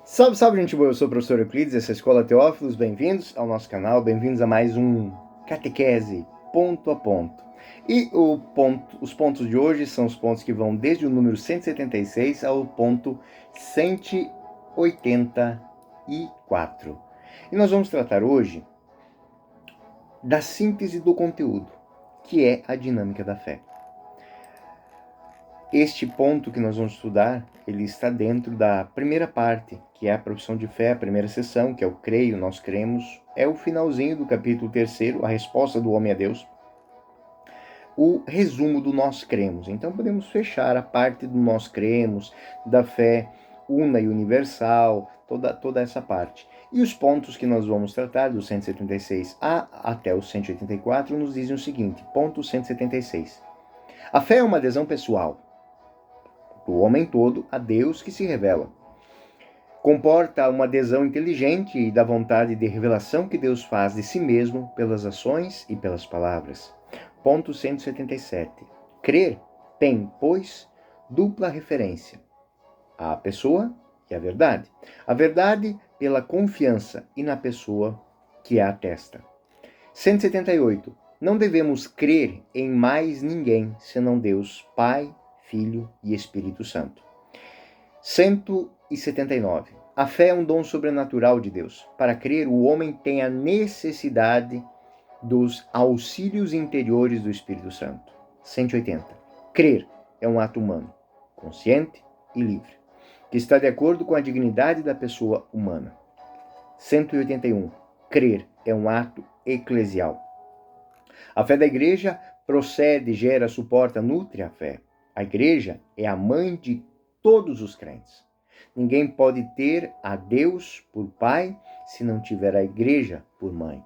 Salve, salve, gente boa! Eu sou o professor Euclides, essa é a Escola Teófilos. Bem-vindos ao nosso canal, bem-vindos a mais um Catequese Ponto a Ponto. E os pontos de hoje são os pontos que vão desde o número 176 ao ponto 184. E nós vamos tratar hoje da síntese do conteúdo, que é a dinâmica da fé. Este ponto que nós vamos estudar, ele está dentro da primeira parte, que é a profissão de fé, a primeira sessão, que é o creio, nós cremos. É o finalzinho do capítulo 3º, a resposta do homem a Deus. O resumo do nós cremos. Então podemos fechar a parte do nós cremos, da fé una e universal, toda essa parte. E os pontos que nós vamos tratar, do 176 até o 184, nos dizem o seguinte, ponto 176. A fé é uma adesão pessoal do homem todo a Deus que se revela. Comporta uma adesão inteligente da vontade de revelação que Deus faz de si mesmo pelas ações e pelas palavras. Ponto 177. Crer tem, pois, dupla referência: a pessoa e a verdade. A verdade pela confiança e na pessoa que a atesta. 178. Não devemos crer em mais ninguém senão Deus, Pai, Filho e Espírito Santo. 179. A fé é um dom sobrenatural de Deus. Para crer, o homem tem a necessidade dos auxílios interiores do Espírito Santo. 180. Crer é um ato humano, consciente e livre, que está de acordo com a dignidade da pessoa humana. 181. Crer é um ato eclesial. A fé da igreja procede, gera, suporta, nutre a fé. A igreja é a mãe de todos os crentes. Ninguém pode ter a Deus por pai se não tiver a igreja por mãe.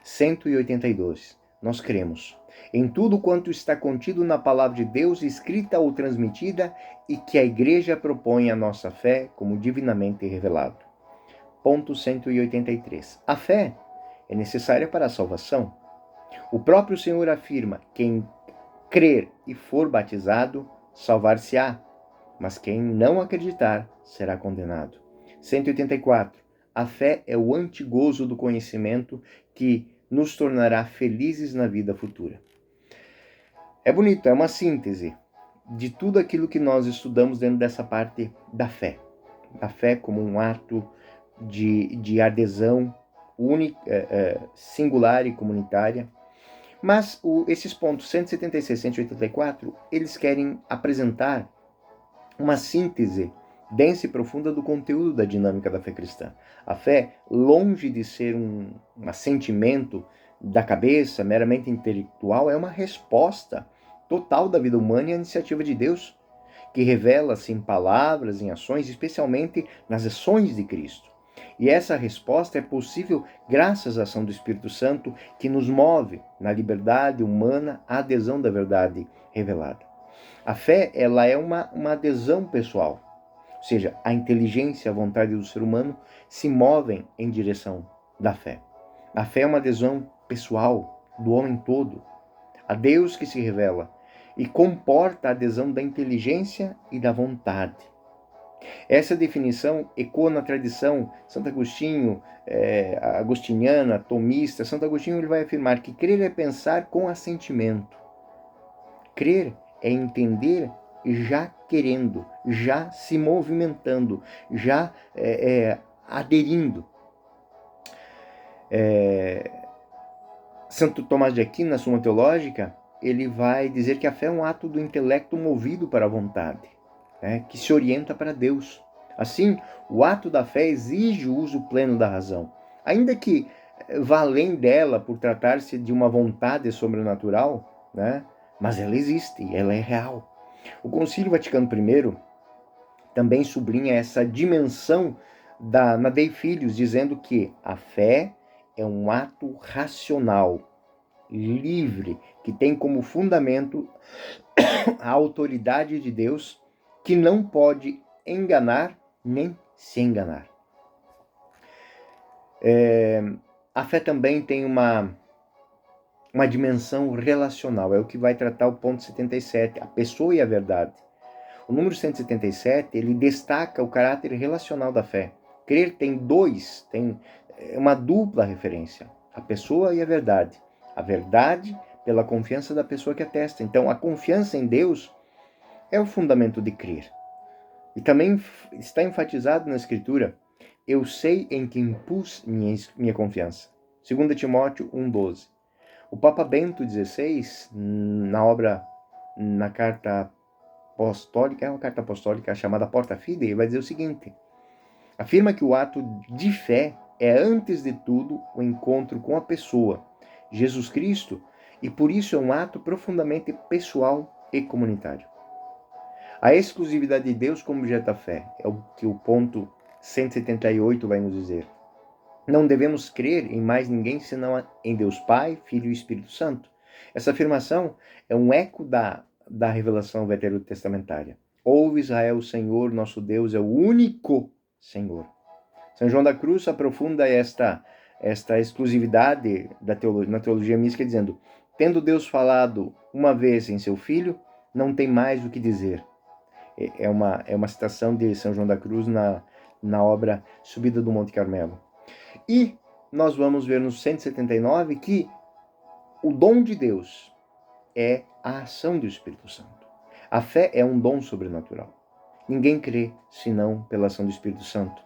182. Nós cremos em tudo quanto está contido na palavra de Deus, escrita ou transmitida, e que a igreja propõe a nossa fé como divinamente revelado. Ponto 183. A fé é necessária para a salvação. O próprio Senhor afirma: quem crer e for batizado, salvar-se-á, mas quem não acreditar será condenado. 184. A fé é o antigozo do conhecimento que nos tornará felizes na vida futura. É bonito, é uma síntese de tudo aquilo que nós estudamos dentro dessa parte da fé. A fé como um ato de adesão única, singular e comunitária. Mas esses pontos 176 e 184, eles querem apresentar uma síntese densa e profunda do conteúdo da dinâmica da fé cristã. A fé, longe de ser um assentimento da cabeça, meramente intelectual, é uma resposta total da vida humana e à iniciativa de Deus, que revela-se em palavras, em ações, especialmente nas ações de Cristo. E essa resposta é possível graças à ação do Espírito Santo, que nos move na liberdade humana à adesão da verdade revelada. A fé, ela é uma adesão pessoal, ou seja, a inteligência e a vontade do ser humano se movem em direção da fé. A fé é uma adesão pessoal do homem todo, a Deus que se revela, e comporta a adesão da inteligência e da vontade. Essa definição ecoa na tradição Santo Agostinho, agostiniana, tomista. Santo Agostinho ele vai afirmar que crer é pensar com assentimento. Crer é entender já querendo, já se movimentando, já aderindo. Santo Tomás de Aquino, na Suma Teológica, ele vai dizer que a fé é um ato do intelecto movido para a vontade, que se orienta para Deus. Assim, o ato da fé exige o uso pleno da razão, ainda que vá além dela por tratar-se de uma vontade sobrenatural, mas ela existe, ela é real. O Concílio Vaticano I também sublinha essa dimensão na Dei Filhos, dizendo que a fé é um ato racional, livre, que tem como fundamento a autoridade de Deus, que não pode enganar nem se enganar. A fé também tem uma dimensão relacional, é o que vai tratar o ponto 77, a pessoa e a verdade. O número 177, ele destaca o caráter relacional da fé. Crer tem uma dupla referência, a pessoa e a verdade. A verdade pela confiança da pessoa que atesta. Então, a confiança em Deus é o fundamento de crer. E também está enfatizado na Escritura, eu sei em quem pus minha confiança. 2 Timóteo 1,12. O Papa Bento XVI, na carta apostólica, é uma carta apostólica chamada Porta Fidei, vai dizer o seguinte: afirma que o ato de fé é, antes de tudo, o encontro com a pessoa, Jesus Cristo, e por isso é um ato profundamente pessoal e comunitário. A exclusividade de Deus como objeto da fé é o que o ponto 178 vai nos dizer. Não devemos crer em mais ninguém senão em Deus Pai, Filho e Espírito Santo. Essa afirmação é um eco da revelação veterotestamentária. Ouve Israel, o Senhor, nosso Deus, é o único Senhor. São João da Cruz aprofunda esta exclusividade na teologia mística, dizendo: tendo Deus falado uma vez em seu Filho, não tem mais o que dizer. É uma citação de São João da Cruz na obra Subida do Monte Carmelo. E nós vamos ver no 179 que o dom de Deus é a ação do Espírito Santo. A fé é um dom sobrenatural. Ninguém crê senão pela ação do Espírito Santo.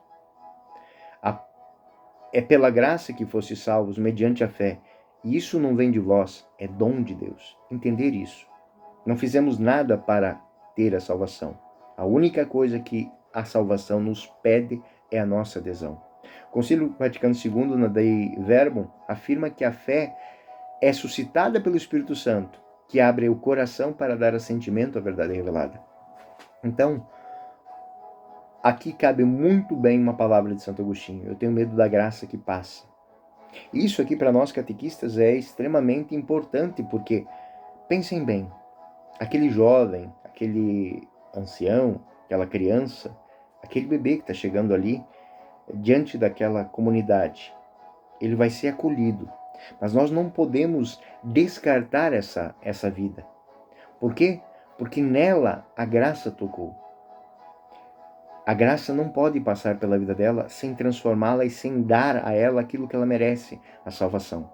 É pela graça que foste salvos mediante a fé. E isso não vem de vós, é dom de Deus. Entender isso. Não fizemos nada para ter a salvação. A única coisa que a salvação nos pede é a nossa adesão. O Concílio Vaticano II, na Dei Verbum, afirma que a fé é suscitada pelo Espírito Santo, que abre o coração para dar assentimento à verdade revelada. Então, aqui cabe muito bem uma palavra de Santo Agostinho: eu tenho medo da graça que passa. Isso aqui para nós catequistas é extremamente importante, porque, pensem bem, aquele jovem, aquele ancião, aquela criança, aquele bebê que está chegando ali, diante daquela comunidade, ele vai ser acolhido. Mas nós não podemos descartar essa vida. Por quê? Porque nela a graça tocou. A graça não pode passar pela vida dela sem transformá-la e sem dar a ela aquilo que ela merece, a salvação.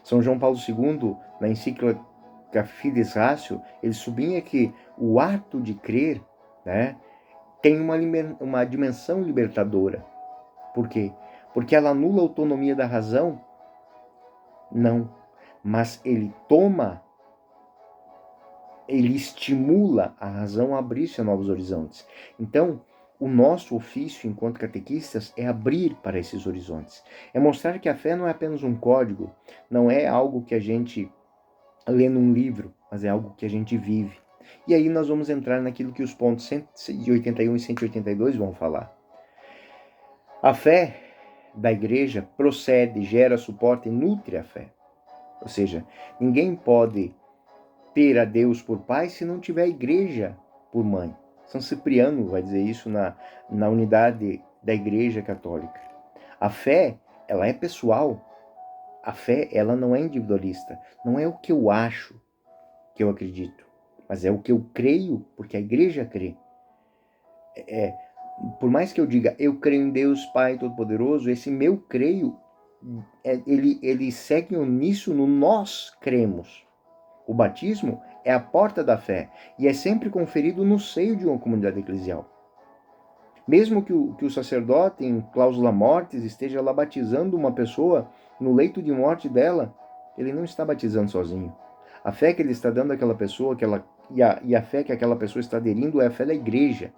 São João Paulo II, na encíclica Fides Ratio, ele sublinha que o ato de crer, né, tem uma dimensão libertadora. Por quê? Porque ela anula a autonomia da razão? Não. Mas ele estimula a razão a abrir-se a novos horizontes. Então, o nosso ofício enquanto catequistas é abrir para esses horizontes. É mostrar que a fé não é apenas um código, não é algo que a gente lê num livro, mas é algo que a gente vive. E aí nós vamos entrar naquilo que os pontos 181 e 182 vão falar. A fé da igreja procede, gera suporte e nutre a fé. Ou seja, ninguém pode ter a Deus por pai se não tiver a igreja por mãe. São Cipriano vai dizer isso na unidade da igreja católica. A fé, ela é pessoal. A fé, ela não é individualista. Não é o que eu acho que eu acredito, mas é o que eu creio, porque a igreja crê. Por mais que eu diga, eu creio em Deus Pai Todo-Poderoso, esse meu creio, ele segue uníssono, nós cremos. O batismo é a porta da fé e é sempre conferido no seio de uma comunidade eclesial. Mesmo que o sacerdote, em cláusula mortis, esteja lá batizando uma pessoa no leito de morte dela, ele não está batizando sozinho. A fé que ele está dando àquela pessoa, e a fé que aquela pessoa está aderindo é a fé da igreja.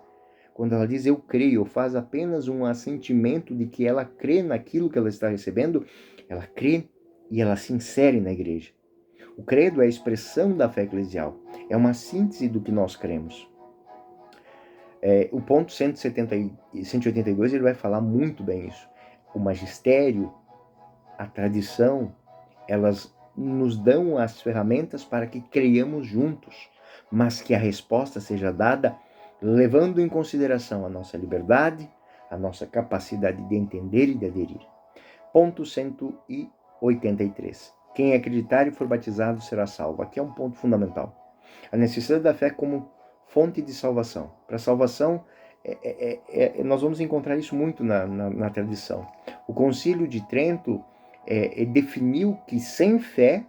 Quando ela diz eu creio, ou faz apenas um assentimento de que ela crê naquilo que ela está recebendo, ela crê e ela se insere na igreja. O credo é a expressão da fé eclesial, é uma síntese do que nós cremos. O ponto 170 e 182 ele vai falar muito bem isso. O magistério, a tradição, elas nos dão as ferramentas para que creiamos juntos, mas que a resposta seja dada levando em consideração a nossa liberdade, a nossa capacidade de entender e de aderir. Ponto 183. Quem acreditar e for batizado será salvo. Aqui é um ponto fundamental. A necessidade da fé como fonte de salvação. Para salvação, nós vamos encontrar isso muito na tradição. O Concílio de Trento definiu que sem fé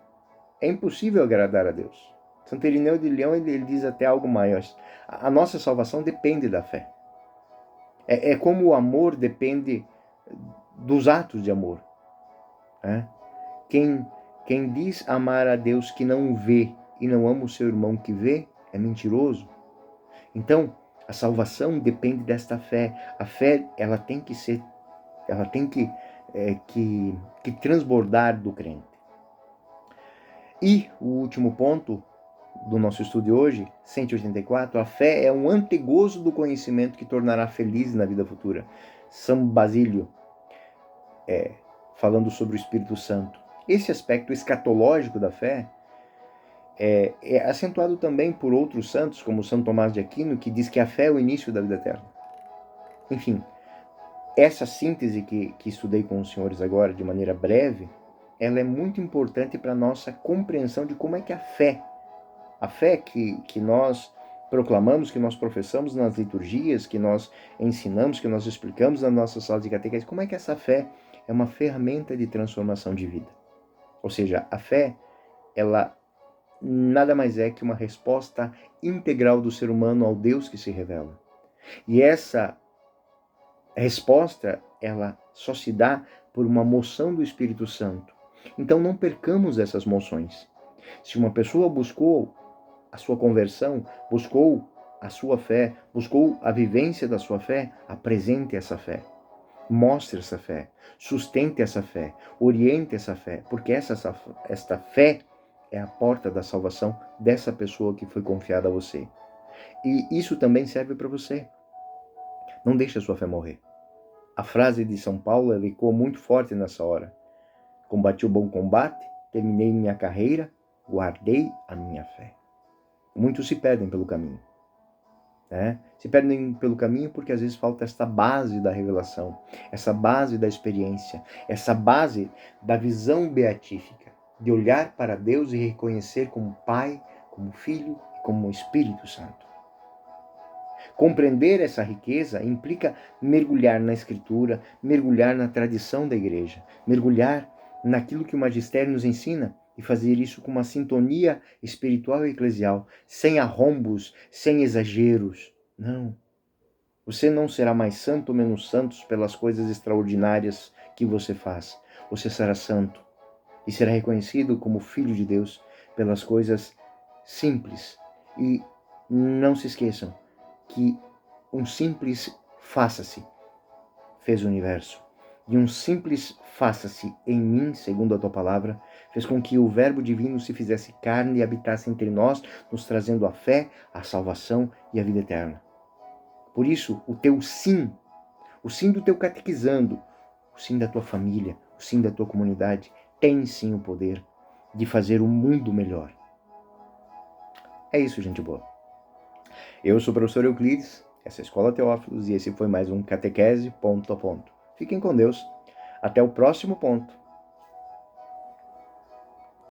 é impossível agradar a Deus. Santo Irineu de Leão ele diz até algo maior. A nossa salvação depende da fé. É como o amor depende dos atos de amor. Né? Quem diz amar a Deus que não vê e não ama o seu irmão que vê, é mentiroso. Então, a salvação depende desta fé. A fé, ela tem que transbordar do crente. E o último ponto do nosso estudo de hoje, 184, a fé é um antegozo do conhecimento que tornará feliz na vida futura. São Basílio, falando sobre o Espírito Santo. Esse aspecto escatológico da fé é acentuado também por outros santos, como São Tomás de Aquino, que diz que a fé é o início da vida eterna. Enfim, essa síntese que estudei com os senhores agora, de maneira breve, ela é muito importante para a nossa compreensão de como é que a fé que nós proclamamos, que nós professamos nas liturgias, que nós ensinamos, que nós explicamos nas nossas salas de catequese, como é que essa fé é uma ferramenta de transformação de vida. Ou seja, a fé, ela nada mais é que uma resposta integral do ser humano ao Deus que se revela. E essa resposta, ela só se dá por uma moção do Espírito Santo. Então não percamos essas moções. Se uma pessoa buscou a sua conversão, buscou a sua fé, buscou a vivência da sua fé, apresente essa fé. Mostre essa fé, sustente essa fé, oriente essa fé, porque esta fé é a porta da salvação dessa pessoa que foi confiada a você. E isso também serve para você. Não deixe a sua fé morrer. A frase de São Paulo ecoou muito forte nessa hora. Combati o bom combate, terminei minha carreira, guardei a minha fé. Muitos se perdem pelo caminho. Se perdem pelo caminho porque às vezes falta esta base da revelação, essa base da experiência, essa base da visão beatífica, de olhar para Deus e reconhecer como Pai, como Filho e como Espírito Santo. Compreender essa riqueza implica mergulhar na Escritura, mergulhar na tradição da Igreja, mergulhar naquilo que o Magistério nos ensina e fazer isso com uma sintonia espiritual e eclesial, sem arrombos, sem exageros. Não. Você não será mais santo ou menos santo pelas coisas extraordinárias que você faz. Você será santo e será reconhecido como filho de Deus pelas coisas simples. E não se esqueçam que um simples faça-se fez o universo. E um simples faça-se em mim, segundo a tua palavra, fez com que o Verbo divino se fizesse carne e habitasse entre nós, nos trazendo a fé, a salvação e a vida eterna. Por isso, o teu sim, o sim do teu catequizando, o sim da tua família, o sim da tua comunidade, tem sim o poder de fazer o mundo melhor. É isso, gente boa. Eu sou o professor Euclides, essa é a Escola Teófilos, e esse foi mais um Catequese Ponto a Ponto. Fiquem com Deus. Até o próximo ponto.